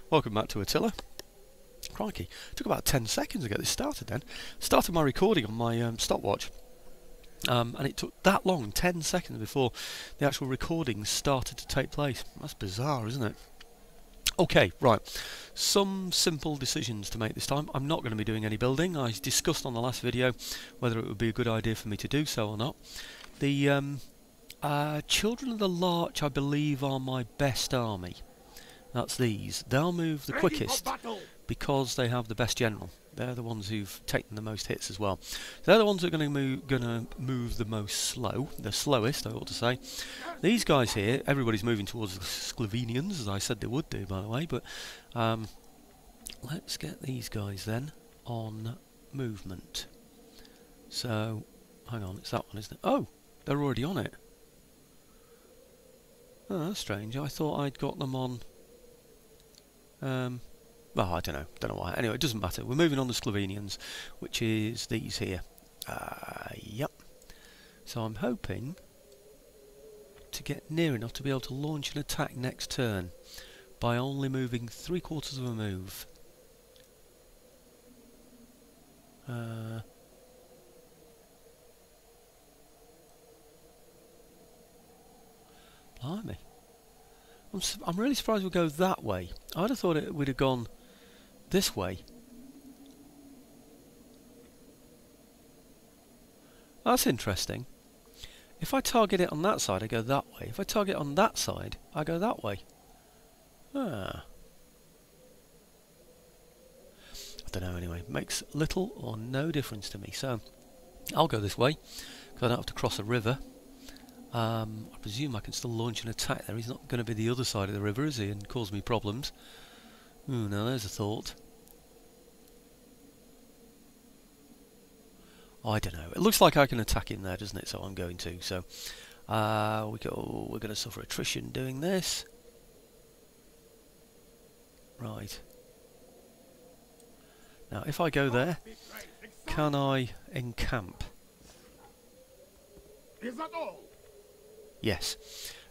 Welcome back to Attila. Crikey, took about 10 seconds to get this started then. Started my recording on my stopwatch, and it took that long, 10 seconds, before the actual recording started to take place. That's bizarre, isn't it? Okay, right. Some simple decisions to make this time. I'm not going to be doing any building. I discussed on the last video whether it would be a good idea for me to do so or not. The Children of the Larch, I believe, are my best army. That's these. They'll move the quickest because they have the best general. They're the ones who've taken the most hits as well. So they're the ones that are going to move the most slow. The slowest, I ought to say. These guys here, everybody's moving towards the Slovenians, as I said they would do, by the way. But let's get these guys then on movement. So, hang on, it's that one, isn't it? Oh, they're already on it. Oh, that's strange. I thought I'd got them on. Well, I don't know why. Anyway, it doesn't matter. We're moving on to Slovenians, which is these here. Yep. So I'm hoping to get near enough to be able to launch an attack next turn by only moving 3/4 of a move. Blimey. I'm really surprised we'll go that way. I'd have thought it would have gone this way. That's interesting. If I target it on that side, I go that way. If I target on that side, I go that way. Ah. I don't know anyway. Makes little or no difference to me. So, I'll go this way, because I don't have to cross a river. I presume I can still launch an attack there. He's not going to be the other side of the river, is he, and cause me problems. Ooh, now there's a thought. Oh, I don't know. It looks like I can attack him there, doesn't it? So I'm going to. So we're going to suffer attrition doing this. Right. Now, if I go there, can I encamp? Is that all? Yes.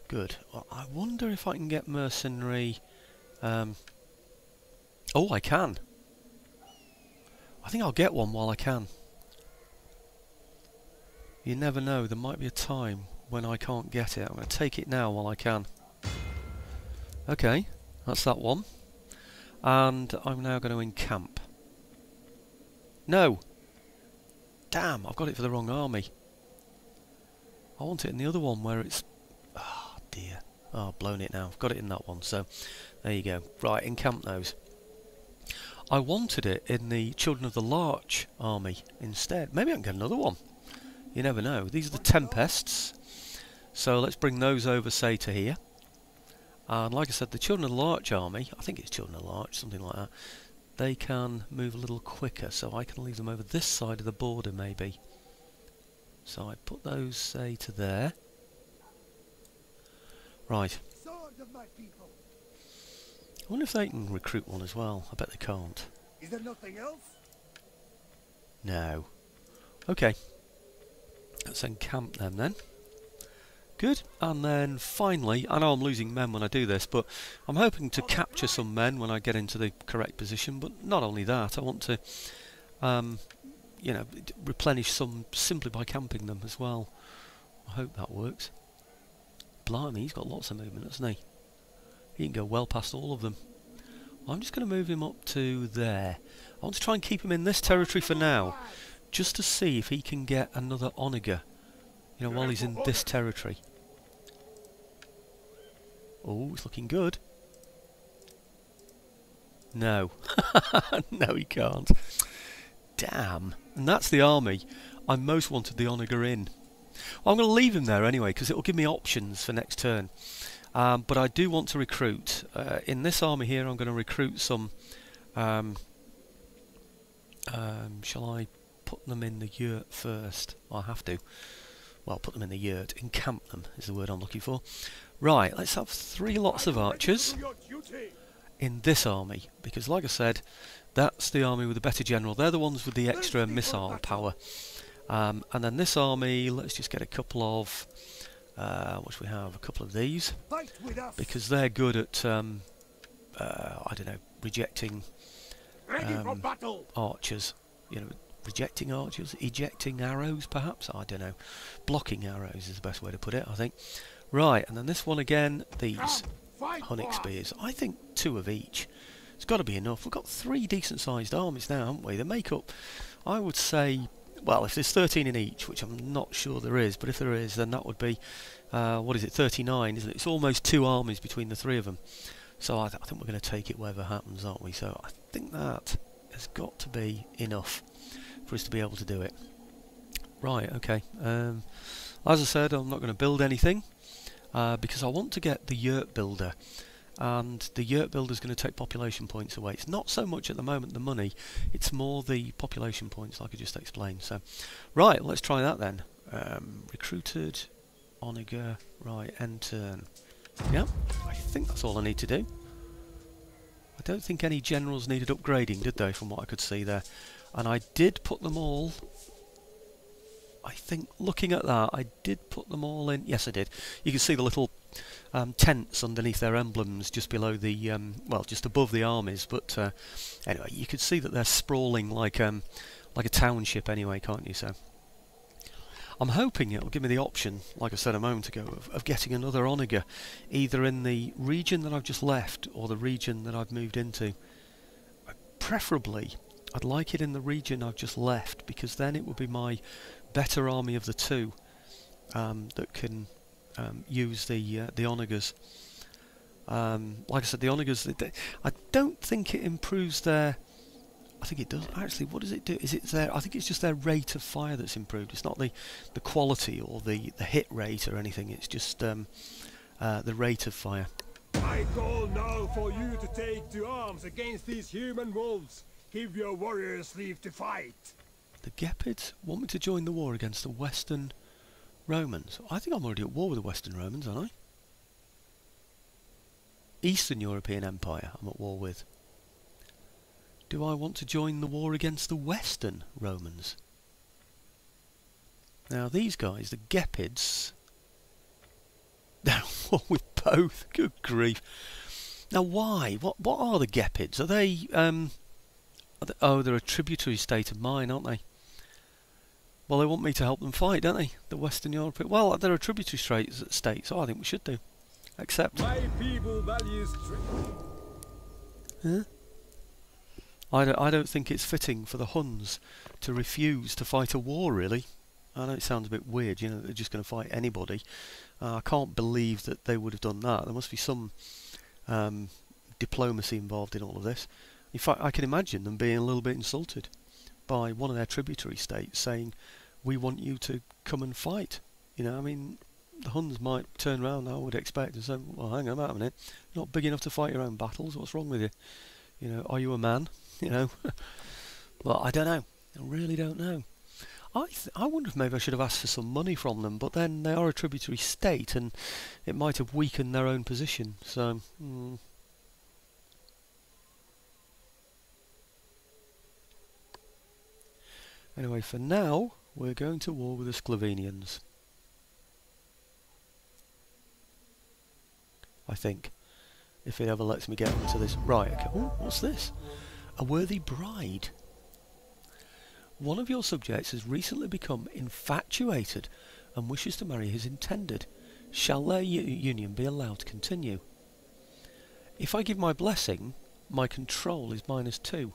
Good. Well, I wonder if I can get mercenary. Oh, I can. I think I'll get one while I can. You never know. There might be a time when I can't get it. I'm going to take it now while I can. Okay, that's that one. And I'm now going to encamp. No! Damn, I've got it for the wrong army. I want it in the other one where it's... Oh dear. Oh, I've blown it now. I've got it in that one, so there you go. Right, encamp those. I wanted it in the Children of the Larch army instead. Maybe I can get another one. You never know. These are the Tempests. So let's bring those over, say, to here. And like I said, the Children of the Larch army, I think it's Children of the Larch, something like that, they can move a little quicker, so I can leave them over this side of the border, maybe. So I put those, say, to there. Right. I wonder if they can recruit one as well. I bet they can't. Is there nothing else? No. Okay. Let's encamp them then. Good. And then finally, I know I'm losing men when I do this, but I'm hoping to capture some men when I get into the correct position. But not only that, I want to, you know, replenish some simply by camping them as well. I hope that works. Blimey, he's got lots of movement, hasn't he? He can go well past all of them. I'm just going to move him up to there. I want to try and keep him in this territory for now, just to see if he can get another onager, you know, while he's in this territory. Oh, it's looking good. No. No, he can't. Damn. And that's the army I most wanted the onager in. Well, I'm going to leave him there anyway, because it will give me options for next turn. But I do want to recruit. In this army here, I'm going to recruit some... shall I put them in the yurt first? I have to. Well, put them in the yurt. Encamp them is the word I'm looking for. Right, let's have 3 lots of archers in this army. Because, like I said, that's the army with the better general. They're the ones with the extra missile power. And then this army, let's just get a couple of... what should we have? A couple of these. Because they're good at I don't know, rejecting Ready for battle! archers. You know, rejecting archers, ejecting arrows, perhaps. I don't know. Blocking arrows is the best way to put it, I think. Right, and then this one again. These hunnic spears. I think 2 of each. It's got to be enough. We've got 3 decent-sized armies now, haven't we? They make up, I would say, well, if there's 13 in each, which I'm not sure there is, but if there is, then that would be, what is it, 39, isn't it? It's almost 2 armies between the 3 of them. So I think we're going to take it wherever happens, aren't we? So I think that has got to be enough for us to be able to do it. Right, okay. As I said, I'm not going to build anything because I want to get the yurt builder. And the yurt builder is going to take population points away. It's not so much at the moment the money, it's more the population points, like I just explained. So, right, let's try that then. Recruited, Onager, right, end turn. Yeah, I think that's all I need to do. I don't think any generals needed upgrading, did they, from what I could see there? And I did put them all... I think, looking at that, I did put them all in... Yes, I did. You can see the little tents underneath their emblems just below the... well, just above the armies. But anyway, you could see that they're sprawling like a township anyway, can't you? So I'm hoping it'll give me the option, like I said a moment ago, of getting another onager, either in the region that I've just left or the region that I've moved into. Preferably, I'd like it in the region I've just left, because then it would be my better army of the 2 that can use the onagers. Like I said, the onagers, I don't think it improves their... I think it does. Actually, what does it do? Is it their... I think it's just their rate of fire that's improved. It's not the quality or the hit rate or anything. It's just the rate of fire. I call now for you to take to arms against these human wolves. Give your warriors leave to fight. The Gepids want me to join the war against the Western Romans. I think I'm already at war with the Western Romans, aren't I? Eastern European Empire I'm at war with. Do I want to join the war against the Western Romans? Now these guys, the Gepids, they're at war with both. Good grief. Now why? What are the Gepids? Are they... oh, they're a tributary state of mine, aren't they? Well, they want me to help them fight, don't they? The Western European... Well, they're a tributary state, so I think we should do. Accept. My people value strength. Huh? I don't think it's fitting for the Huns to refuse to fight a war, really. I know it sounds a bit weird, you know, they're just going to fight anybody. I can't believe that they would have done that. There must be some diplomacy involved in all of this. In fact, I can imagine them being a little bit insulted by one of their tributary states saying, we want you to come and fight. You know, I mean, the Huns might turn around, I would expect, and say, well, hang on a minute, you're not big enough to fight your own battles, what's wrong with you? You know, are you a man? You know, well, I don't know. I really don't know. I wonder if maybe I should have asked for some money from them, but then they are a tributary state, and it might have weakened their own position, so... Anyway, for now, we're going to war with the Sclavenians. I think. If it ever lets me get onto this. Right, okay. Oh, what's this? A worthy bride. One of your subjects has recently become infatuated and wishes to marry his intended. Shall their union be allowed to continue? If I give my blessing, my control is -2.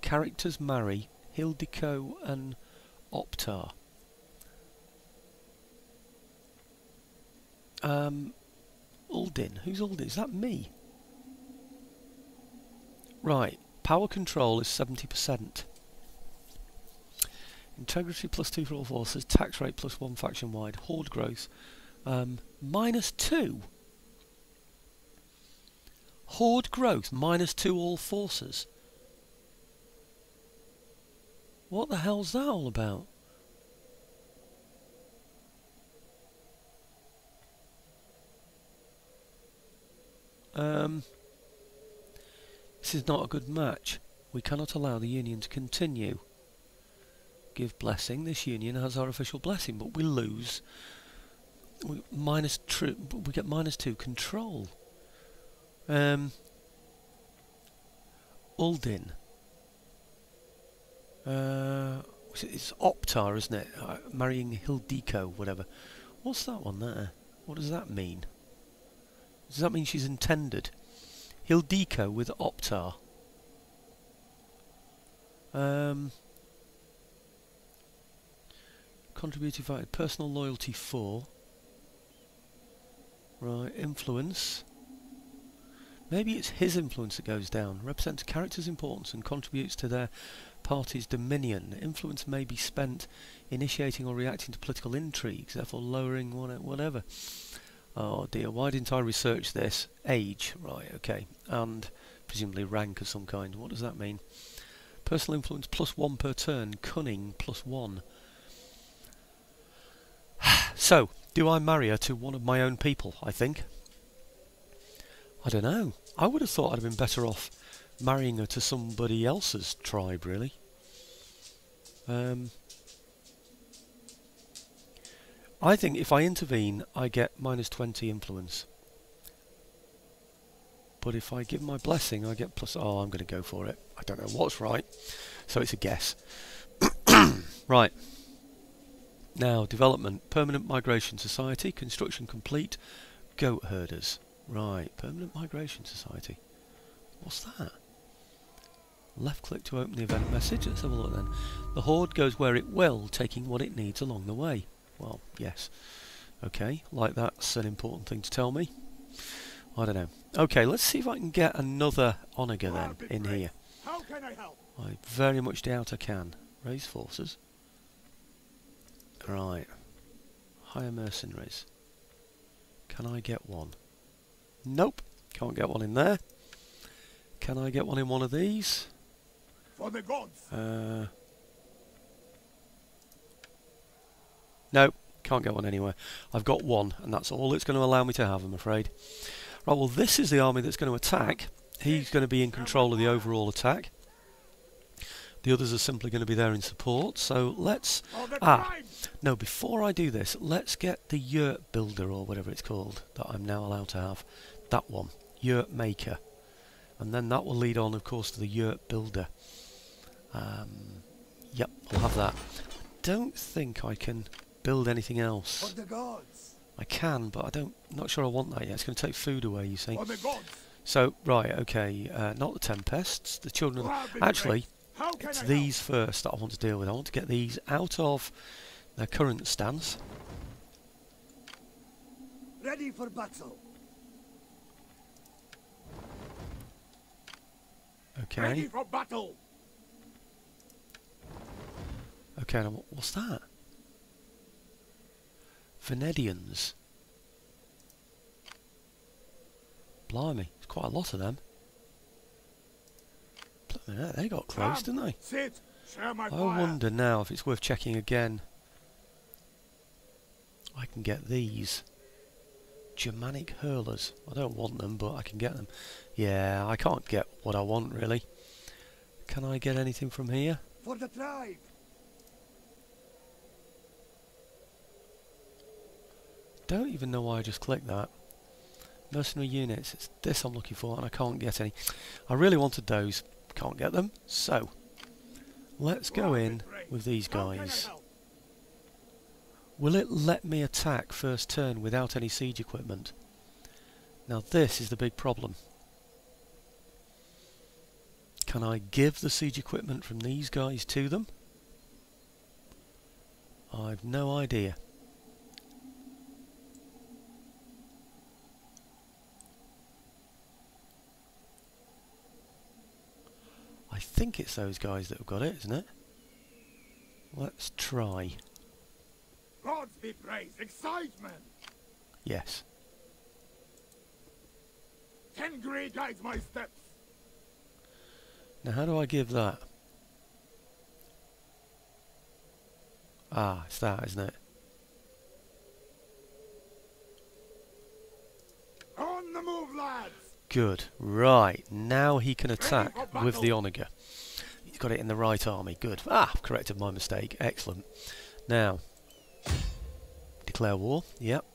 Characters marry Hildiko and Optar. Uldin. Who's Uldin? Is that me? Right. Power control is 70%. Integrity +2 for all forces. Tax rate +1 faction wide. Horde growth -2. Horde growth -2 all forces. What the hell's that all about? This is not a good match. We cannot allow the union to continue. Give blessing. This union has our official blessing, but we lose. We get -2 control. Uldin. It's Optar, isn't it? Marrying Hildiko, whatever. What's that one there? What does that mean? Does that mean she's intended? Hildiko with Optar. Contributed via personal loyalty 4. Right, influence. Maybe it's his influence that goes down. Represents a character's importance and contributes to their party's dominion. Influence may be spent initiating or reacting to political intrigues, therefore lowering whatever. Oh dear, why didn't I research this? Age, right, okay. And presumably rank of some kind. What does that mean? Personal influence +1 per turn. Cunning +1. So, do I marry her to one of my own people, I think? I don't know. I would have thought I'd have been better off marrying her to somebody else's tribe, really. I think if I intervene, I get -20 influence. But if I give my blessing, I get plus... Oh, I'm going to go for it. I don't know what's right, so it's a guess. Right. Now, development. Permanent Migration Society. Construction complete. Goat herders. Right. Permanent Migration Society. What's that? Left click to open the event message. Let's have a look then. The horde goes where it will, taking what it needs along the way. Well, yes. Okay, like that's an important thing to tell me. I don't know. Okay, let's see if I can get another onager then in here. How can I help? I very much doubt I can. Raise forces. Right. Hire mercenaries. Can I get one? Nope. Can't get one in there. Can I get one in one of these? For the gods. No, can't get one anywhere. I've got one, and that's all it's going to allow me to have, I'm afraid. Right, well, this is the army that's going to attack. He's going to be in control of the overall attack. The others are simply going to be there in support. So let's... no, before I do this, let's get the yurt builder, or whatever it's called, that I'm now allowed to have. That one, yurt maker. And then that will lead on, of course, to the yurt builder. Yep, I'll have that. Don't think I can build anything else. For the gods. I can, but not sure I want that yet. It's going to take food away, you see. For the gods. So, right, okay, not the Tempests, the Children of the... Actually, it's these first that I want to deal with. I want to get these out of their current stance. Ready for battle. Okay. Ready for battle. Okay, now what's that? Venedians. Blimey, there's quite a lot of them. They got close, didn't they? Sit. Share my I fire. wonder now if it's worth checking again. I can get these. Germanic hurlers. I don't want them, but I can get them. Yeah, I can't get what I want, really. Can I get anything from here? For the tribe. Don't even know why I just clicked that. Mercenary units. It's this I'm looking for, and I can't get any. I really wanted those. Can't get them. So, let's go in with these guys. Will it let me attack first turn without any siege equipment? Now this is the big problem. Can I give the siege equipment from these guys to them? I've no idea. I think it's those guys that have got it, isn't it? Let's try. Gods be praised. Excitement. Yes. Tengri guides my steps. Now how do I give that? Ah, it's that, isn't it? On the move, lads. Good. Right. Now he can attack with the onager. He's got it in the right army. Good. Ah, I've corrected my mistake. Excellent. Now, declare war. Yep.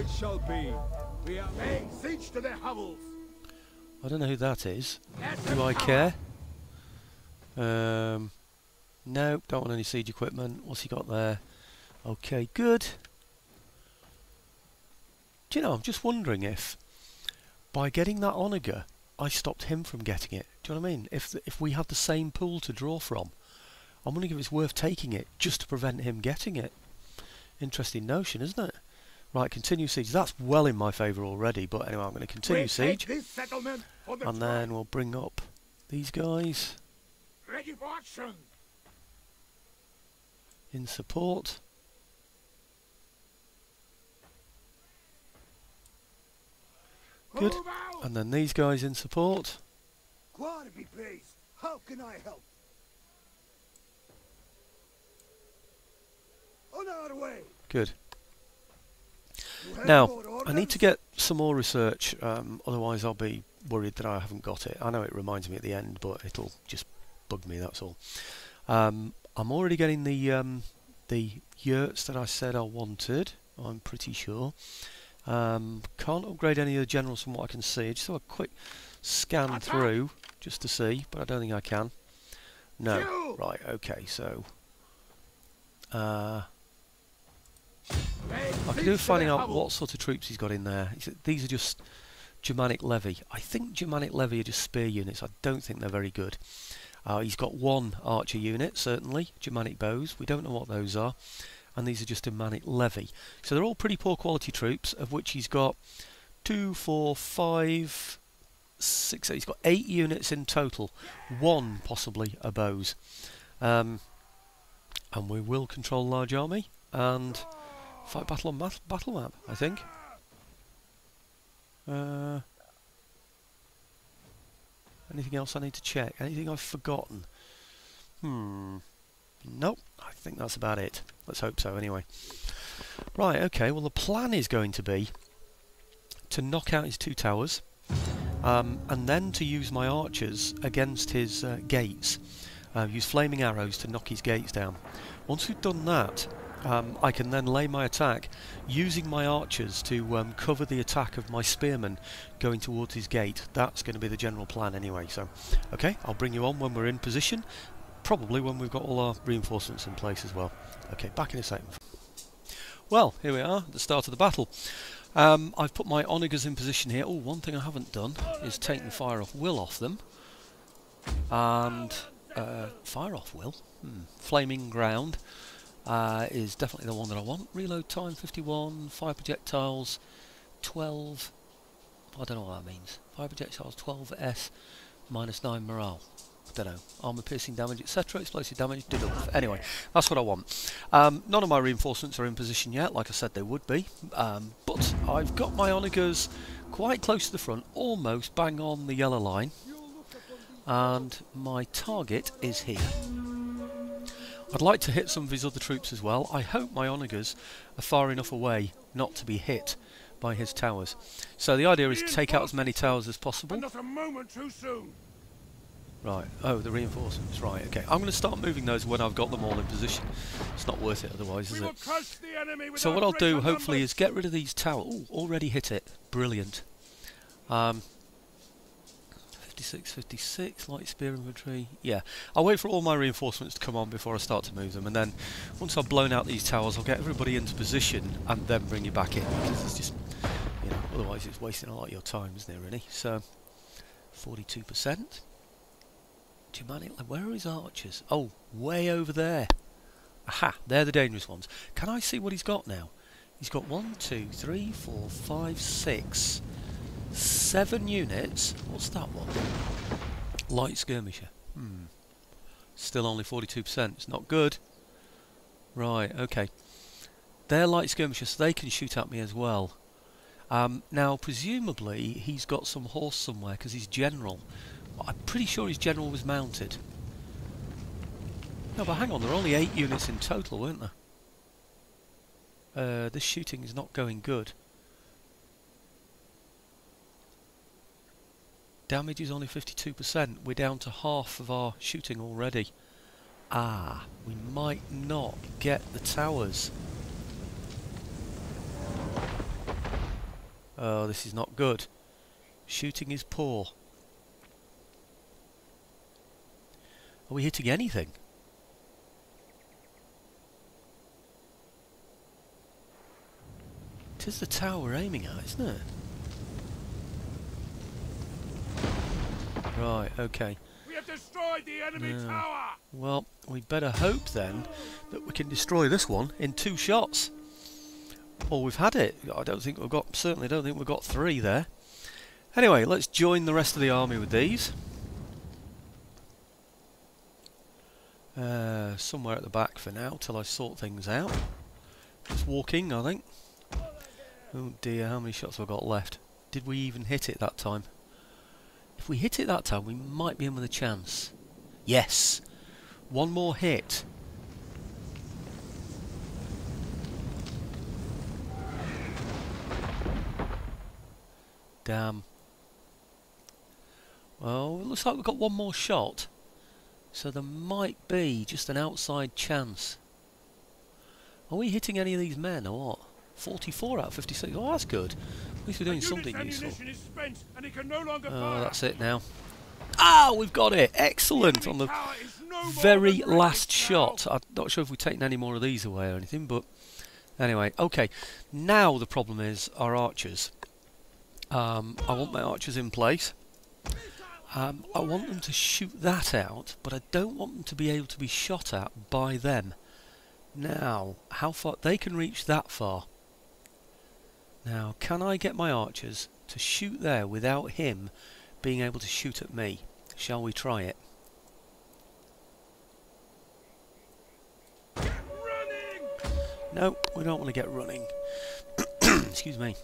it shall be. We are laying siege to their hovels. I don't know who that is. Let Do them I cover. care? No, don't want any siege equipment. What's he got there? Okay, good. Do you know, I'm just wondering if by getting that onager, I stopped him from getting it. Do you know what I mean? If we have the same pool to draw from, I'm wondering if it's worth taking it just to prevent him getting it. Interesting notion, isn't it? Right, continue siege. That's well in my favour already, but anyway, I'm going to continue We siege. take this settlement for the And tribe. then we'll bring up these guys Ready for action. in support. Good. Move out. And then these guys in support. God be praised. How can I help? On our way. Good. You have Now, more I need orders? to get some more research, otherwise I'll be worried that I haven't got it. I know it reminds me at the end, but it'll just bug me, that's all. I'm already getting the yurts that I said I wanted, I'm pretty sure. Can't upgrade any of the generals from what I can see. Just have a quick scan through just to see, but I don't think I can. No. Right, okay, so I can do with finding out what sort of troops he's got in there. These are just Germanic Levy. I think Germanic Levy are just spear units. I don't think they're very good. He's got one archer unit, certainly, Germanic bows. We don't know what those are. And these are just Germanic Levy. So they're all pretty poor quality troops, of which he's got 2, 4, 5, 6, he's got 8 units in total. 1 possibly a bows. And we will control large army and fight battle on battle map, I think. Anything else I need to check? Anything I've forgotten? Nope, I think that's about it. Let's hope so anyway. Right, okay, well the plan is going to be to knock out his 2 towers and then to use my archers against his gates. Use flaming arrows to knock his gates down. Once we've done that, I can then lay my attack using my archers to cover the attack of my spearmen going towards his gate. That's going to be the general plan anyway. So, okay, I'll bring you on when we're in position, probably when we've got all our reinforcements in place as well. Okay, back in a second. Well, here we are at the start of the battle. I've put my onagers in position here. Oh, one thing I haven't done is taken fire off will off them. And fire off will? Flaming ground. Is definitely the one that I want. Reload time 51, fire projectiles 12. I don't know what that means. Fire projectiles 12s, -9 morale. I don't know. Armour piercing damage, etc. Explosive damage, anyway, that's what I want. None of my reinforcements are in position yet, like I said they would be. But I've got my onagers quite close to the front, almost bang on the yellow line. And my target is here. I'd like to hit some of his other troops as well. I hope my onagers are far enough away not to be hit by his towers. So the idea is to take out as many towers as possible. Not a moment too soon. Right, oh, the reinforcements, right, okay. I'm going to start moving those when I've got them all in position. It's not worth it otherwise, is it? So what I'll do, hopefully, is get rid of these towers. Ooh, already hit it. Brilliant. 56, 56, light spear infantry. Yeah, I'll wait for all my reinforcements to come on before I start to move them, and then once I've blown out these towers, I'll get everybody into position and then bring you back in, because it's just, you know, otherwise it's wasting a lot of your time, isn't it, really? So, 42%. Germanic, where are his archers? Oh, way over there. Aha, they're the dangerous ones. Can I see what he's got now? He's got 1, 2, 3, 4, 5, 6, 7 units. What's that one? Light skirmisher. Still only 42%. It's not good. Right, okay. They're light skirmishers, so they can shoot at me as well. Now, presumably, he's got some horse somewhere, because he's general. I'm pretty sure his general was mounted. No, but hang on, there are only 8 units in total, weren't there? This shooting is not going good. Damage is only 52%. We're down to half of our shooting already. Ah, we might not get the towers. Oh, this is not good. Shooting is poor. Are we hitting anything? It is the tower we're aiming at, isn't it? Right, okay. We have destroyed the enemy tower! Well, we better hope then that we can destroy this one in 2 shots. Well, we've had it. I don't think we've got, certainly don't think we've got 3 there. Anyway, let's join the rest of the army with these. Somewhere at the back for now, till I sort things out. Just walking, I think. Oh dear, how many shots have I got left? Did we even hit it that time? If we hit it that time, we might be in with a chance. Yes! One more hit. Damn. Well, it looks like we've got one more shot. So there might be just an outside chance. Are we hitting any of these men or what? 44 out of 56. Oh, that's good. At least we're doing something useful. Is spent and it can no longer Oh, fire. that's it now. Ah, we've got it! Excellent! On the very last shot. I'm not sure if we've taken any more of these away or anything, but anyway, okay. Now the problem is our archers. I want my archers in place. I want them to shoot that out, but I don't want them to be able to be shot at by them. Now, how far? They can reach that far. Now, can I get my archers to shoot there without him being able to shoot at me? Shall we try it? No, we don't want to get running. Excuse me.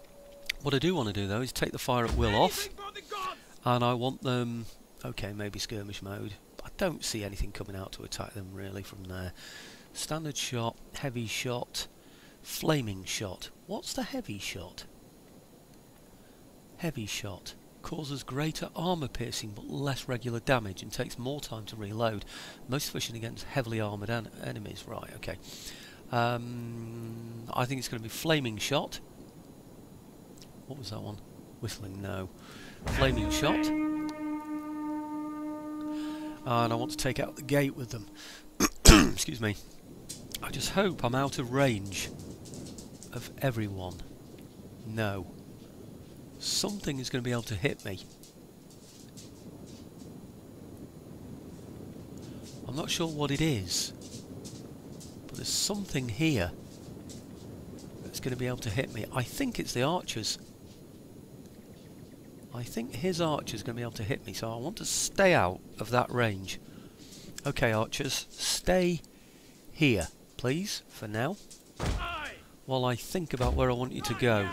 What I do want to do though is take the fire at will off, and I want them, okay, maybe skirmish mode. I don't see anything coming out to attack them really from there. Standard shot, heavy shot, flaming shot. What's the heavy shot? Heavy shot causes greater armour piercing but less regular damage and takes more time to reload. Most efficient against heavily armoured enemies. Right, okay. I think it's going to be flaming shot. What was that one? Whistling, no. Flaming shot. And I want to take out the gate with them. Excuse me. I just hope I'm out of range of everyone. No. Something is going to be able to hit me. I'm not sure what it is, but there's something here that's going to be able to hit me. I think it's the archers. I think his archer's going to be able to hit me, so I want to stay out of that range. Okay, archers, stay here, please, for now, while I think about where I want you to go.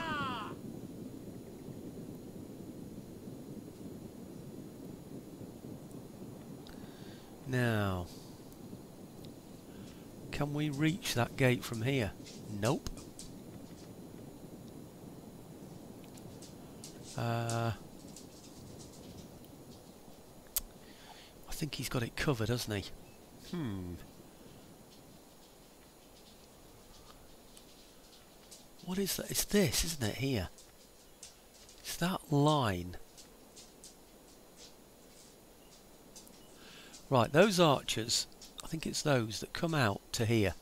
Now, can we reach that gate from here? Nope. I think he's got it covered, hasn't he? What is that? It's this, isn't it, here? It's that line. Right, those archers, I think it's those that come out to here.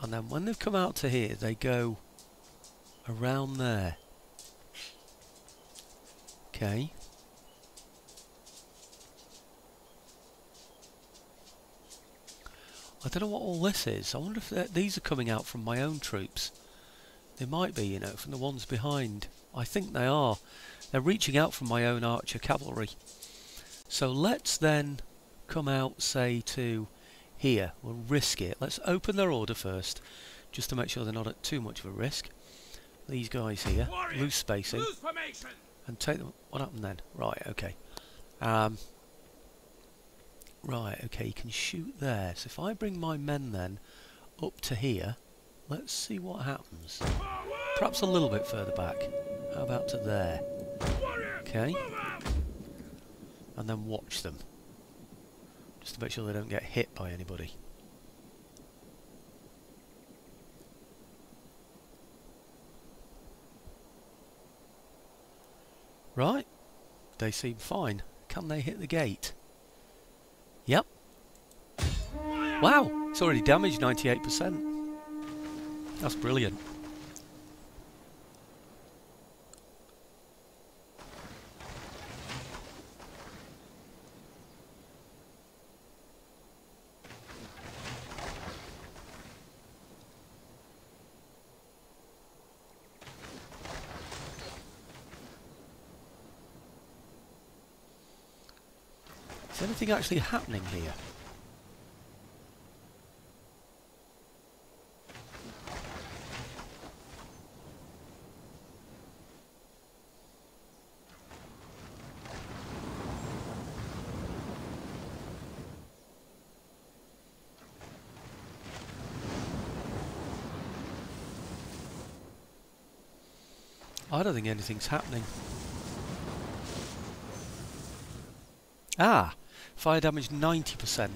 And then when they've come out to here, they go around there. Okay. I don't know what all this is. I wonder if these are coming out from my own troops. They might be, you know, from the ones behind. I think they are. They're reaching out from my own archer cavalry. So let's then come out, say, to here. We'll risk it. Let's open their order first, just to make sure they're not at too much of a risk. These guys here, loose spacing, and take them. What happened then? Right, okay. Right, okay, you can shoot there. So if I bring my men then up to here, let's see what happens. Perhaps a little bit further back. How about to there? Okay. And then watch them. Just to make sure they don't get hit by anybody. Right, they seem fine. Can they hit the gate? Yep. Wow, it's already damaged 98%. That's brilliant. Is anything actually happening here? I don't think anything's happening. Ah! Fire damage 90%.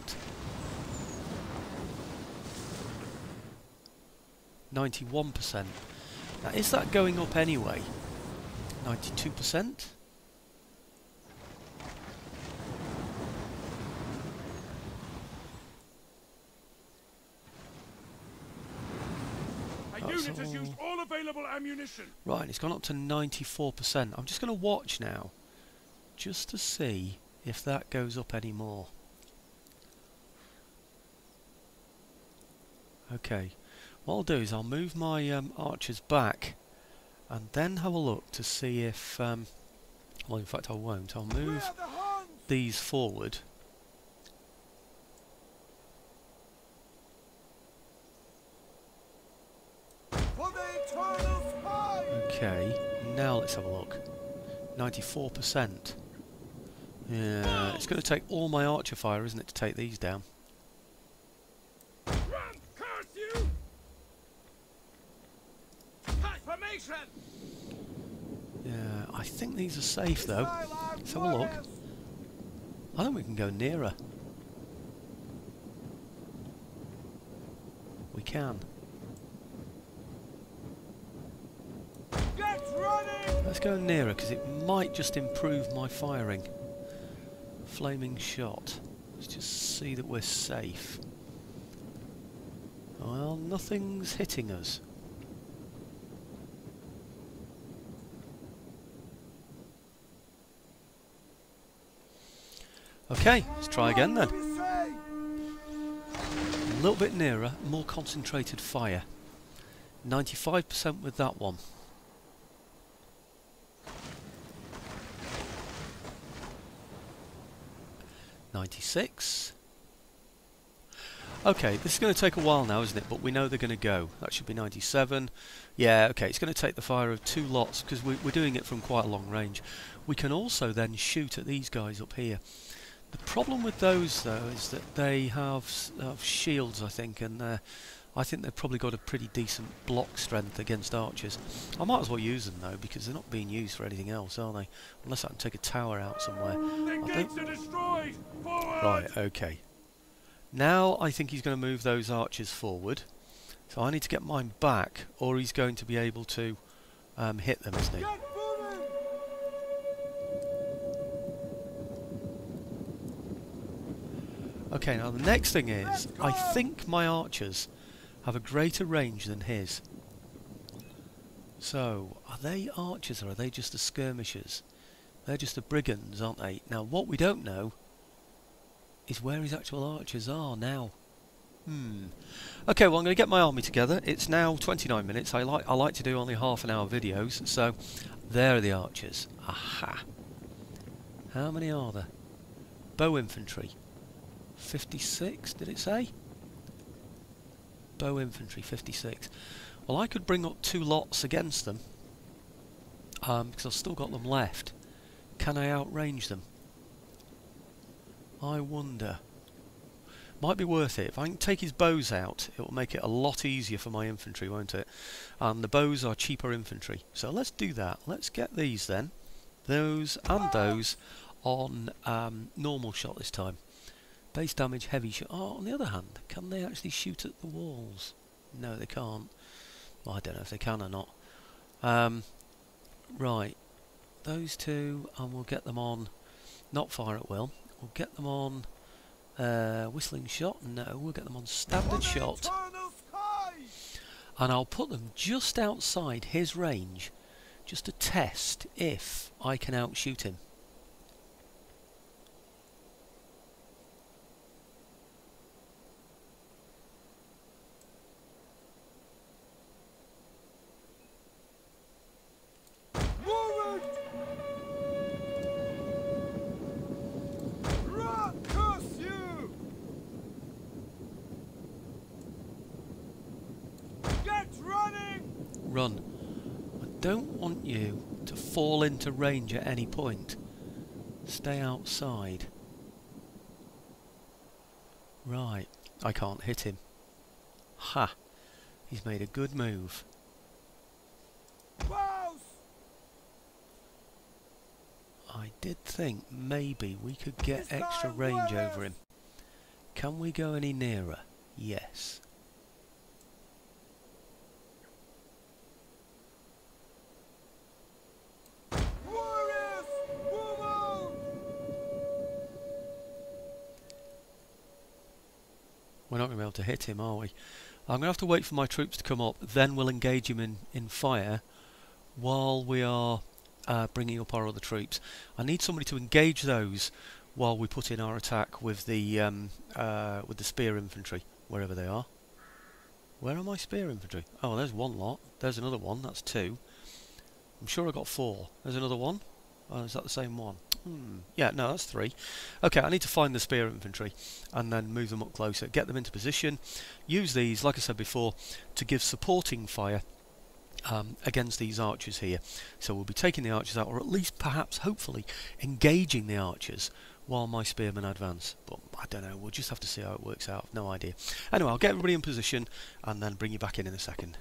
91%. Now, is that going up anyway? 92%? A unit has used all available ammunition. Right, it's gone up to 94%. I'm just going to watch now, just to see if that goes up any more. Okay, what I'll do is I'll move my archers back and then have a look to see if, well, in fact I won't. I'll move these forward. Okay, now let's have a look. 94%. Yeah, it's going to take all my archer fire, isn't it, to take these down? Run, curse you! Formation! Yeah, I think these are safe though. Let's have a look. I think we can go nearer. We can. Let's go nearer because it might just improve my firing. Flaming shot. Let's just see that we're safe. Well, nothing's hitting us. Okay, let's try again then. A little bit nearer, more concentrated fire. 95% with that one. .96. Okay, this is going to take a while now, isn't it? But we know they're going to go. That should be 97. Yeah, okay, it's going to take the fire of 2 lots because we're doing it from quite a long range. We can also then shoot at these guys up here. The problem with those, though, is that they have shields, I think, and I think they've probably got a pretty decent block strength against archers. I might as well use them, though, because they're not being used for anything else, are they? Unless I can take a tower out somewhere. The gates are destroyed! Forward! Right, okay. Now I think he's going to move those archers forward. So I need to get mine back, or he's going to be able to hit them, isn't he? Okay, now the next thing is, I think my archers have a greater range than his. So, are they archers or are they just the skirmishers? They're just the brigands, aren't they? Now, what we don't know is where his actual archers are now. Okay, well, I'm going to get my army together. It's now 29 minutes. I like to do only half-an-hour videos, so there are the archers. Aha! How many are there? Bow infantry. 56, did it say? Bow infantry, 56. Well, I could bring up 2 lots against them, because I've still got them left. Can I outrange them? I wonder. Might be worth it. If I can take his bows out, it will make it a lot easier for my infantry, won't it? And the bows are cheaper infantry. So let's do that. Let's get these then. Those and those on normal shot this time. Base damage, heavy shot. Oh, on the other hand, can they actually shoot at the walls? No, they can't. Well, I don't know if they can or not. Right. those two, and we'll get them on, not fire at will, we'll get them on whistling shot, no, we'll get them on standard shot, and I'll put them just outside his range, just to test if I can outshoot him. Run. I don't want you to fall into range at any point. Stay outside. Right, I can't hit him. Ha! He's made a good move. I did think maybe we could get extra range over him. Can we go any nearer? Yes. We're not going to be able to hit him, are we? I'm going to have to wait for my troops to come up, then we'll engage him in fire while we are bringing up our other troops. I need somebody to engage those while we put in our attack with the spear infantry, wherever they are. Where are my spear infantry? Oh, there's one lot. There's another one. That's two. I'm sure I got four. There's another one. Oh, is that the same one? Yeah, no, that's three. Okay, I need to find the spear infantry and then move them up closer, get them into position, use these, like I said before, to give supporting fire against these archers here. So we'll be taking the archers out, or at least perhaps, hopefully, engaging the archers while my spearmen advance. But I don't know, we'll just have to see how it works out. No idea. Anyway, I'll get everybody in position and then bring you back in a second.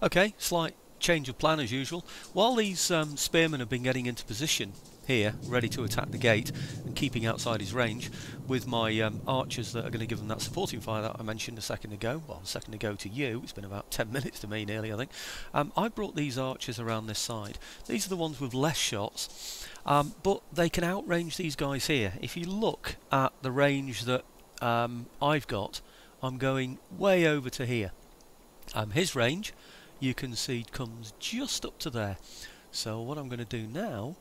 Okay, slight change of plan as usual. While these spearmen have been getting into position here, ready to attack the gate and keeping outside his range, with my archers that are going to give them that supporting fire that I mentioned a second ago, well, a second ago to you, it's been about 10 minutes to me nearly, I think. I brought these archers around this side. These are the ones with less shots, but they can outrange these guys here. If you look at the range that I've got, I'm going way over to here. His range, you can see, comes just up to there. So what I'm going to do now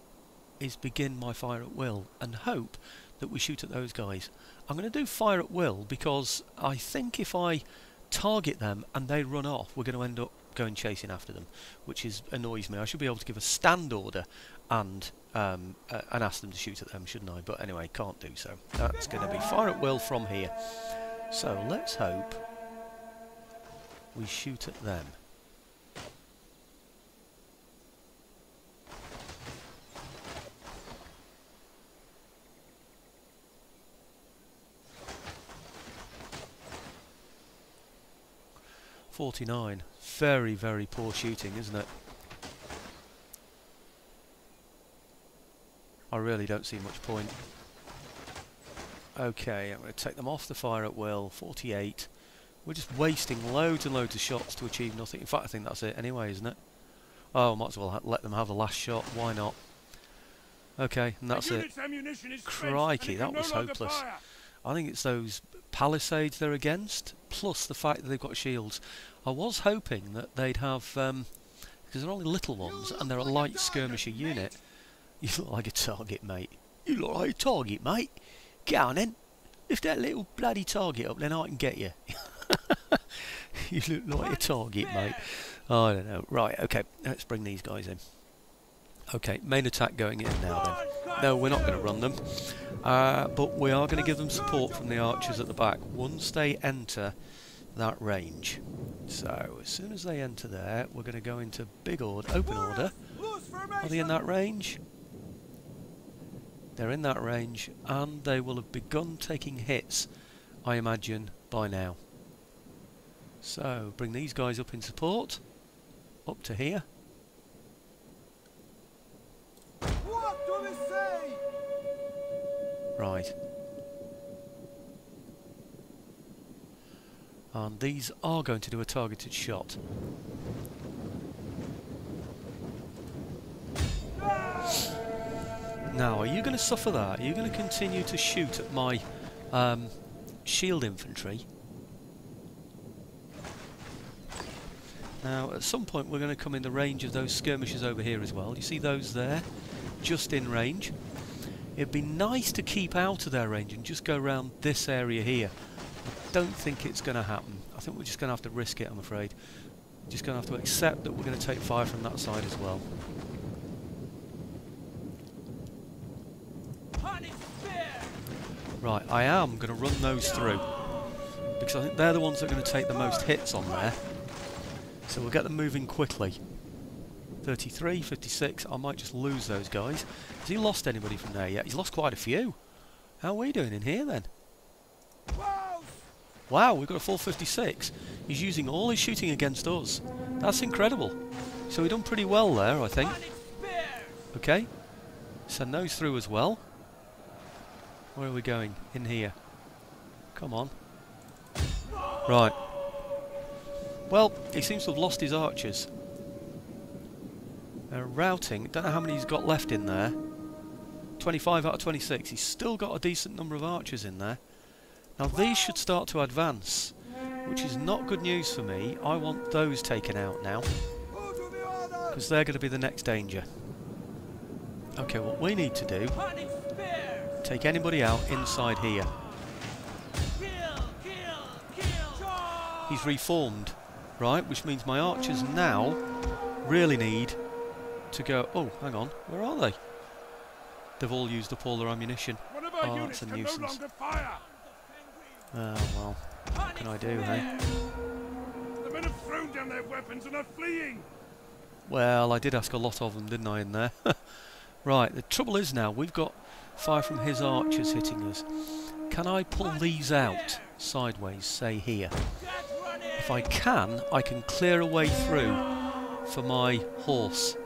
is begin my fire at will and hope that we shoot at those guys. I'm going to do fire at will because I think if I target them and they run off, we're going to end up going chasing after them, which annoys me. I should be able to give a stand order and ask them to shoot at them, shouldn't I? But anyway, can't do so. That's going to be fire at will from here. So let's hope we shoot at them. .49. Very, very poor shooting, isn't it? I really don't see much point. Okay, I'm going to take them off the fire at will. 48. We're just wasting loads and loads of shots to achieve nothing. In fact, I think that's it anyway, isn't it? Oh, might as well let them have the last shot. Why not? Okay, and that's it. Crikey, that was hopeless. I think it's those palisades they're against, plus the fact that they've got shields. I was hoping that they'd have, because they're only little ones and they're a light skirmisher unit. You look like a target, mate. You look like a target, mate. Get on then. Lift that little bloody target up, then I can get you. You look like a target, mate. I don't know. Right, okay, let's bring these guys in. Okay, main attack going in now then. No, we're not going to run them. But we are going to give them support from the archers at the back once they enter that range. So as soon as they enter there, we're going to go into big order, open order. Are they in that range? They're in that range, and they will have begun taking hits, I imagine, by now. So bring these guys up in support, up to here. What do they say? Right. And these are going to do a targeted shot. Now, are you going to suffer that? Are you going to continue to shoot at my shield infantry? Now, at some point we're going to come in the range of those skirmishers over here as well. You see those there? Just in range. It'd be nice to keep out of their range and just go around this area here. I don't think it's going to happen. I think we're just going to have to risk it, I'm afraid. Just going to have to accept that we're going to take fire from that side as well. Right, I am going to run those through, because I think they're the ones that are going to take the most hits on there. So we'll get them moving quickly. 33, 56, I might just lose those guys. Has he lost anybody from there yet? He's lost quite a few. How are we doing in here then? Wow, we've got a full 56. He's using all his shooting against us. That's incredible. So we've done pretty well there, I think. Okay, send those through as well. Where are we going? In here. Come on. Right. Well, he seems to have lost his archers. Routing, don't know how many he's got left in there. 25 out of 26. He's still got a decent number of archers in there. Now these should start to advance, which is not good news for me. I want those taken out now, because they're going to be the next danger. Okay, what we need to do, take anybody out inside here. He's reformed, right, which means my archers now really need to go... Oh, hang on, where are they? They've all used up all their ammunition. Oh, that's a nuisance. Oh, well, what can I do, hey? The men have thrown down their weapons and are fleeing. Well, I did ask a lot of them, didn't I, in there? Right, the trouble is now, we've got fire from his archers hitting us. Can I pull these out sideways, say here? If I can clear a way through for my horse.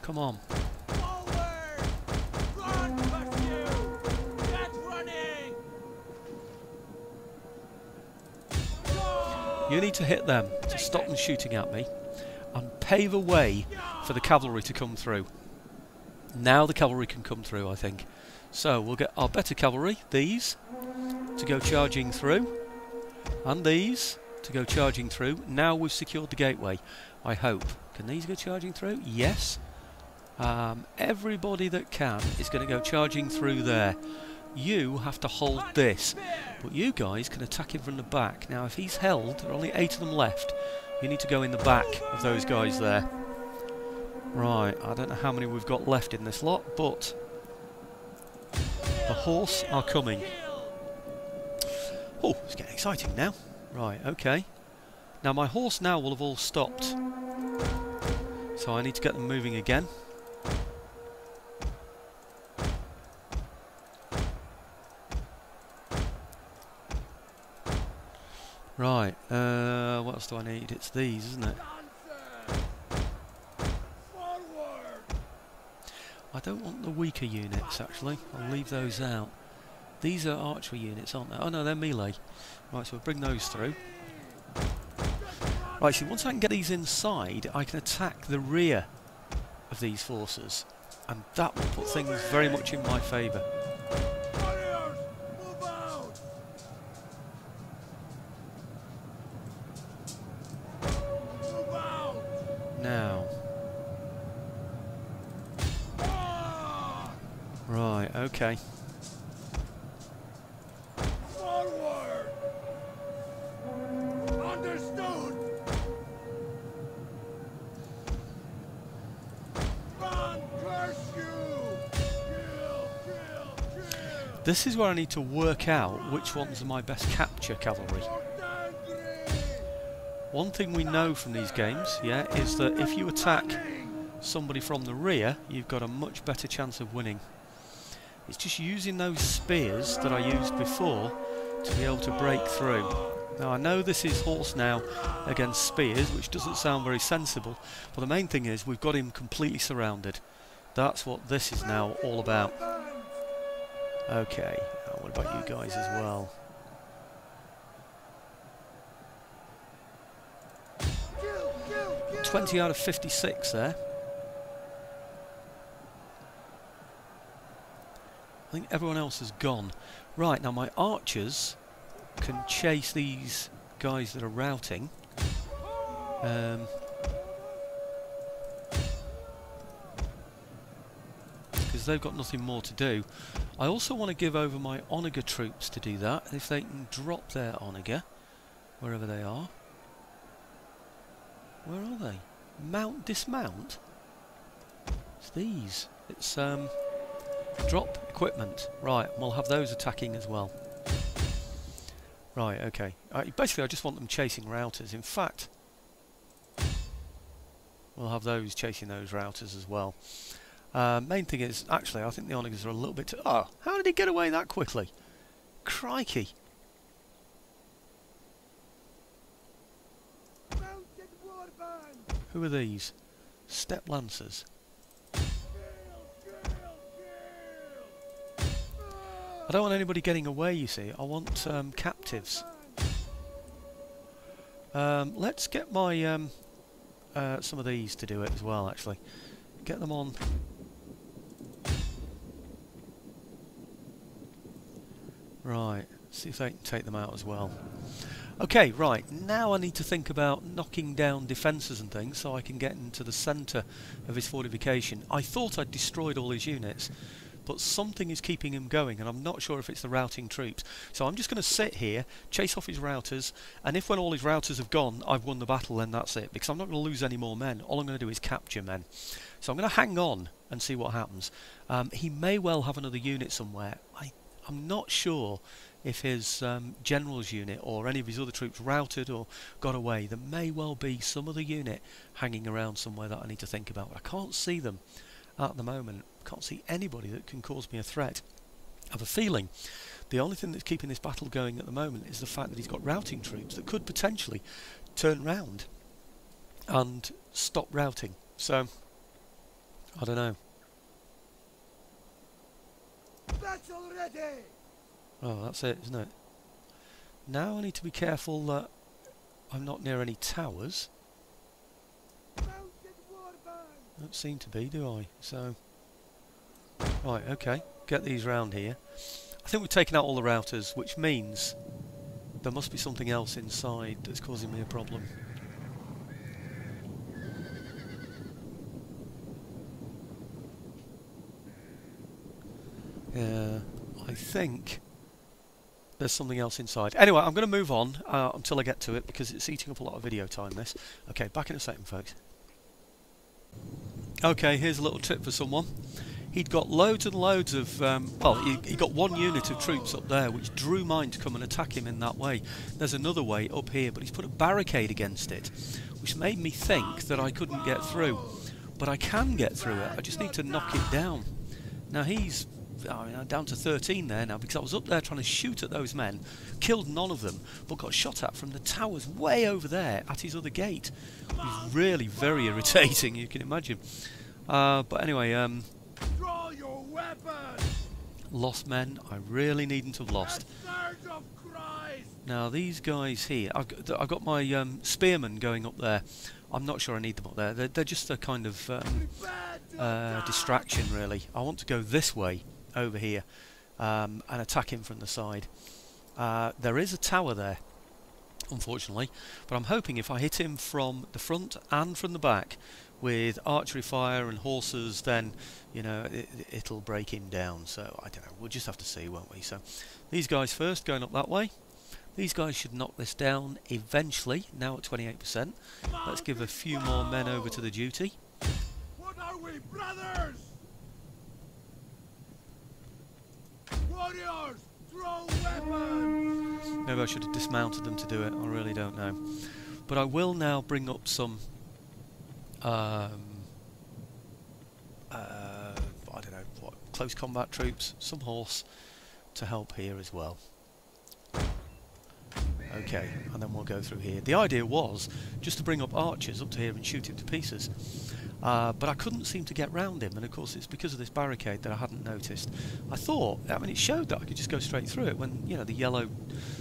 Come on. You need to hit them to stop them shooting at me and pave a way for the cavalry to come through. Now the cavalry can come through, I think. So we'll get our better cavalry, these, to go charging through, and these to go charging through. Now we've secured the gateway, I hope. Can these go charging through? Yes. Everybody that can is going to go charging through there. You have to hold this, but you guys can attack him from the back. Now if he's held, there are only 8 of them left. You need to go in the back of those guys there. Right, I don't know how many we've got left in this lot, but the horse are coming. Oh, it's getting exciting now. Right, okay. Now my horse now will have all stopped, so I need to get them moving again. Right, what else do I need? It's these, isn't it? I don't want the weaker units, actually. I'll leave those out. These are archery units, aren't they? Oh no, they're melee. Right, so we'll bring those through. Right, see, once I can get these inside, I can attack the rear of these forces. And that will put things very much in my favour. Now. Right, okay. Forward! Understood! Run, curse you! Kill! This is where I need to work out which ones are my best capture cavalry. One thing we know from these games, yeah, is that if you attack somebody from the rear, you've got a much better chance of winning. It's just using those spears that I used before to be able to break through. Now I know this is horse now against spears, which doesn't sound very sensible, but the main thing is we've got him completely surrounded. That's what this is now all about. Okay, what about you guys as well? Kill, kill, kill. 20 out of 56 there. I think everyone else has gone. Right, now my archers can chase these guys that are routing. Because they've got nothing more to do. I also want to give over my Onager troops to do that, if they can drop their Onager, wherever they are. Where are they? Dismount? It's these. It's, drop equipment. Right, we'll have those attacking as well. Right, okay. Basically, I just want them chasing routers. In fact, we'll have those chasing those routers as well. Main thing is, actually, I think the Onagers are a little bit... Oh, how did he get away that quickly? Crikey. Mounted warband. Who are these? Steppe Lancers. I don't want anybody getting away, you see. I want captives. Let's get my some of these to do it as well, actually. Get them on. Right, see if they can take them out as well. Okay, right, now I need to think about knocking down defences and things so I can get into the centre of his fortification. I thought I'd destroyed all his units, but something is keeping him going, and I'm not sure if it's the routing troops. So I'm just going to sit here, chase off his routers, and if when all his routers have gone, I've won the battle, then that's it, because I'm not going to lose any more men. All I'm going to do is capture men. So I'm going to hang on and see what happens. He may well have another unit somewhere. I'm not sure if his general's unit or any of his other troops routed or got away. There may well be some other unit hanging around somewhere that I need to think about. I can't see them at the moment. Can't see anybody that can cause me a threat. I have a feeling the only thing that's keeping this battle going at the moment is the fact that he's got routing troops that could potentially turn round and stop routing. So, I don't know. That's already. Oh, that's it, isn't it? Now I need to be careful that I'm not near any towers. Mounted warband. Don't seem to be, do I? So, right, okay. Get these round here. I think we've taken out all the routers, which means there must be something else inside that's causing me a problem. Yeah, I think there's something else inside. Anyway, I'm going to move on until I get to it because it's eating up a lot of video time, this. Okay, back in a second, folks. Okay, here's a little tip for someone. He'd got loads and loads of... well, he got one unit of troops up there which drew mine to come and attack him in that way. There's another way up here, but he's put a barricade against it, which made me think that I couldn't get through. But I can get through it, I just need to knock it down. Now he's... down to 13 there now, because I was up there trying to shoot at those men, killed none of them, but got shot at from the towers way over there at his other gate. He's really very irritating, you can imagine. But anyway, Draw your weapon. lost men. I really needn't have lost. Surge of Christ. Now these guys here, I've got my spearmen going up there. I'm not sure I need them up there. They're just a kind of distraction, really. I want to go this way over here and attack him from the side. There is a tower there, unfortunately, but I'm hoping if I hit him from the front and from the back with archery fire and horses, then you know it'll break him down. So I don't know, we'll just have to see, won't we? So these guys first, going up that way. These guys should knock this down eventually, now at 28%. Let's give a few more men over to the duty. What are we, brothers? Warriors, throw weapons. Maybe I should have dismounted them to do it, I really don't know. But I will now bring up some I don't know, what, close combat troops, some horse to help here as well. Okay, and then we'll go through here. The idea was just to bring up archers up to here and shoot it to pieces. but I couldn't seem to get round him, and of course it's because of this barricade that I hadn't noticed. I thought, I mean, it showed that I could just go straight through it when, you know, the yellow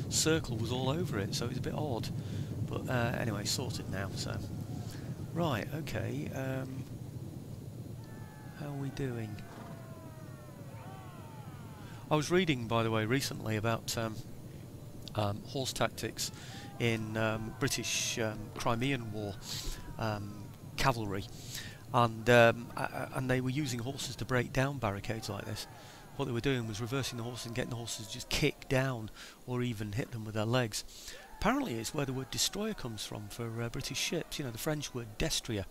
circle was all over it, so it was a bit odd. But anyway, sorted now, so... Right, okay, how are we doing? I was reading, by the way, recently about horse tactics in British Crimean War cavalry, and they were using horses to break down barricades like this. What they were doing was reversing the horses and getting the horses to just kick down or even hit them with their legs. Apparently it's where the word destroyer comes from for British ships, you know, the French word destrier,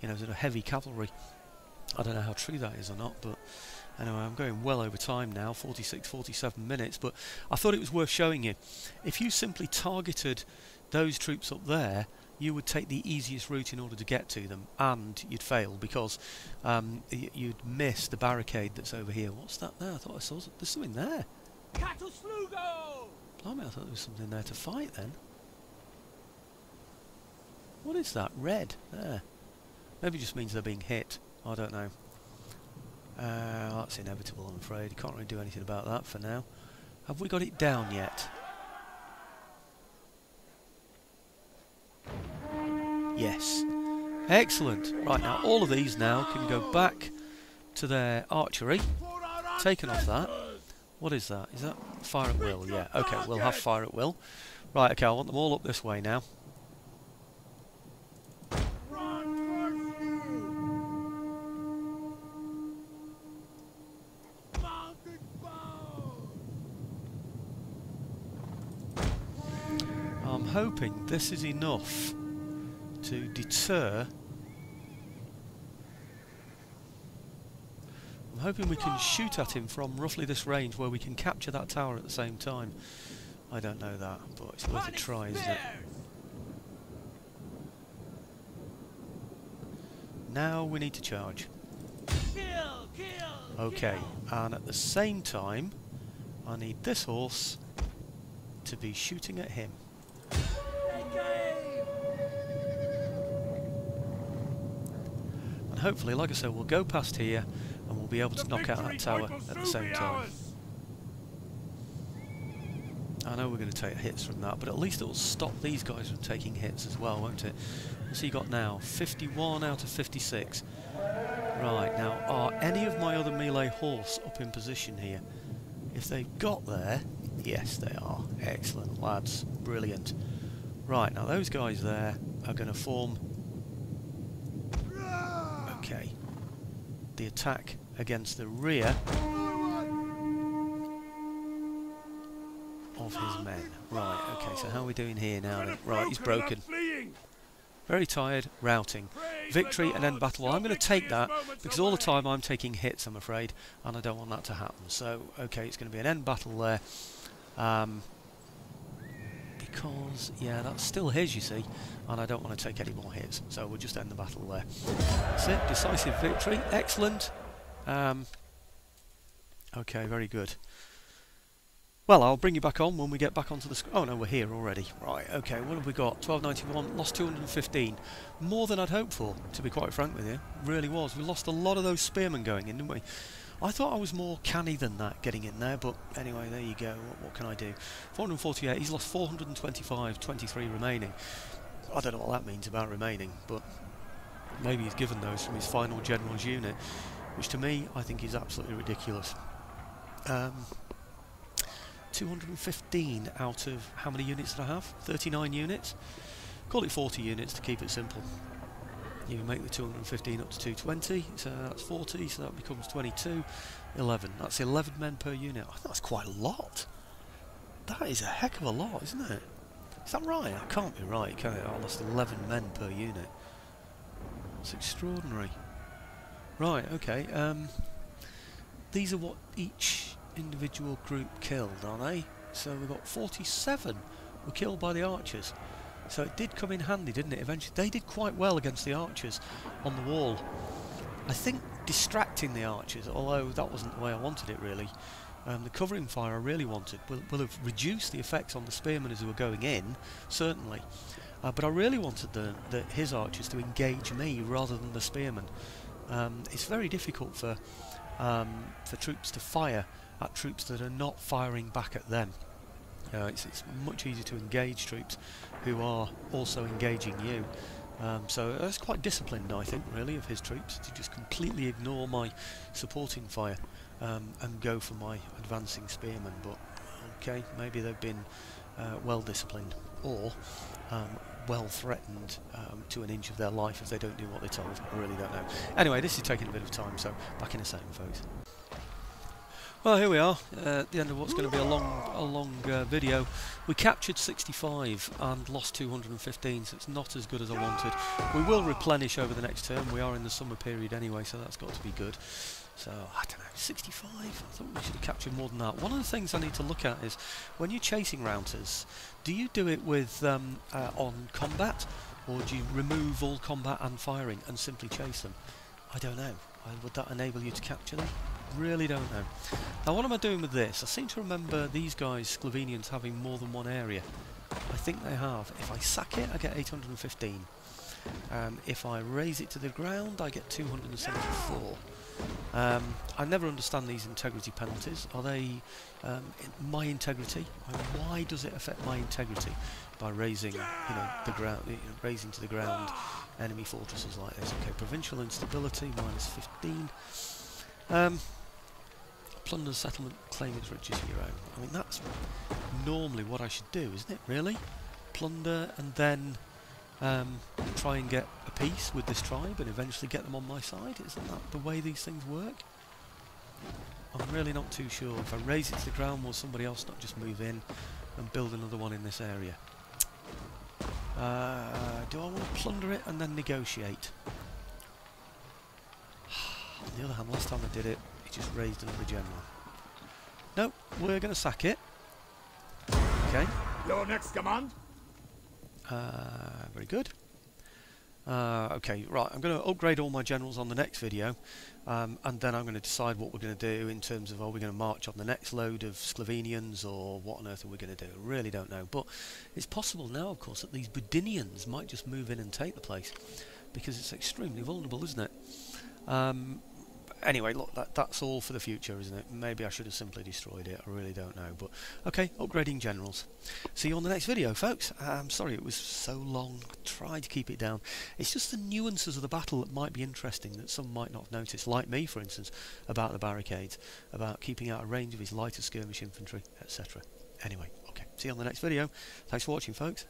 you know, sort of heavy cavalry. I don't know how true that is or not, but anyway, I'm going well over time now, 46, 47 minutes, but I thought it was worth showing you. If you simply targeted those troops up there, you would take the easiest route in order to get to them, and you'd fail because you'd miss the barricade that's over here. What's that there? I thought I saw there's something there. Blimey, I thought there was something there to fight then. What is that? Red. There. Maybe it just means they're being hit. I don't know. That's inevitable, I'm afraid. You can't really do anything about that for now. Have we got it down yet? Yes. Excellent. Right, now all of these now can go back to their archery. Taken off that. What is that? Is that fire at will? Yeah. Okay, we'll have fire at will. Right, okay, I want them all up this way now. I'm hoping this is enough to deter. I'm hoping we can shoot at him from roughly this range where we can capture that tower at the same time. I don't know that, but it's worth a try, isn't it? Now we need to charge. Okay, and at the same time I need this horse to be shooting at him. And hopefully, like I said, we'll go past here and we'll be able to knock out that tower at the same time. I know we're going to take hits from that, but at least it will stop these guys from taking hits as well, won't it? What's he got now? 51 out of 56. Right, now, are any of my other melee horse up in position here? If they've got there, yes they are. Excellent, lads. Brilliant. Right, now those guys there are going to form... Okay. The attack against the rear of his men. Right, okay, so how are we doing here now then? Right, he's broken. Very tired, routing. Victory and end battle. Well, I'm going to take that because all the time I'm taking hits, I'm afraid, and I don't want that to happen. So, okay, it's going to be an end battle there. Because, yeah, that's still his, you see, and I don't want to take any more hits. So we'll just end the battle there. That's it, decisive victory. Excellent. Okay, very good. Well, I'll bring you back on when we get back onto the screen. Oh no, we're here already. Right, okay, what have we got? 1291, lost 215. More than I'd hoped for, to be quite frank with you. Really was. We lost a lot of those spearmen going in, didn't we? I thought I was more canny than that getting in there, but anyway, there you go. What can I do? 448, he's lost 425, 23 remaining. I don't know what that means about remaining, but maybe he's given those from his final general's unit, which to me, I think is absolutely ridiculous. 215 out of how many units did I have? 39 units? Call it 40 units to keep it simple. You make the 215 up to 220, so that's 40, so that becomes 22, 11. That's 11 men per unit. I think that's quite a lot. That is a heck of a lot, isn't it? Is that right? That can't be right, can it? I lost 11 men per unit. That's extraordinary. Right, okay. These are what each individual group killed, are they? So we've got 47 were killed by the archers. So it did come in handy, didn't it? Eventually, they did quite well against the archers on the wall. I think distracting the archers, although that wasn't the way I wanted it really. The covering fire I really wanted will have reduced the effects on the spearmen as they were going in, certainly. but I really wanted his archers to engage me rather than the spearmen. It's very difficult for troops to fire at troops that are not firing back at them. It's much easier to engage troops who are also engaging you. So it's quite disciplined, I think, really, of his troops to just completely ignore my supporting fire and go for my advancing spearmen. But okay, maybe they've been well disciplined or well threatened to an inch of their life if they don't do what they're told. I really don't know. Anyway, this is taking a bit of time, so back in a second, folks. Well, here we are, at the end of what's going to be a long video. We captured 65 and lost 215, so it's not as good as I wanted. We will replenish over the next term. We are in the summer period anyway, so that's got to be good. So, I don't know, 65? I thought we should have captured more than that. One of the things I need to look at is, when you're chasing routers, do you do it with on combat, or do you remove all combat and firing and simply chase them? I don't know. Would that enable you to capture them? Really don't know. Now, what am I doing with this? I seem to remember these guys, Slovenians, having more than one area. I think they have. If I sack it, I get 815. If I raise it to the ground, I get 274. I never understand these integrity penalties. Are they my integrity? I mean, why does it affect my integrity by raising, the ground, raising to the ground enemy fortresses like this? Okay, provincial instability -15. Plunder settlement, claim its riches for your own. I mean, that's normally what I should do, isn't it? Really, plunder and then try and get a peace with this tribe and eventually get them on my side. Isn't that the way these things work? I'm really not too sure. If I raise it to the ground, will somebody else not just move in and build another one in this area? Do I want to plunder it and then negotiate? On the other hand, last time I did it, it just raised another general. No, we're going to sack it. Okay. Your next command? Very good. Okay, right, I'm going to upgrade all my generals on the next video, and then I'm going to decide what we're going to do in terms of, are we going to march on the next load of Slovenians, or what on earth are we going to do? I really don't know, but it's possible now, of course, that these Budinians might just move in and take the place, because it's extremely vulnerable, isn't it? Anyway, look, that's all for the future, isn't it? Maybe I should have simply destroyed it. I really don't know. But, okay, upgrading generals. See you on the next video, folks. I'm sorry it was so long. I tried to keep it down. It's just the nuances of the battle that might be interesting that some might not have noticed. Like me, for instance, about the barricades, about keeping out of range of his lighter skirmish infantry, etc. Anyway, okay, see you on the next video. Thanks for watching, folks.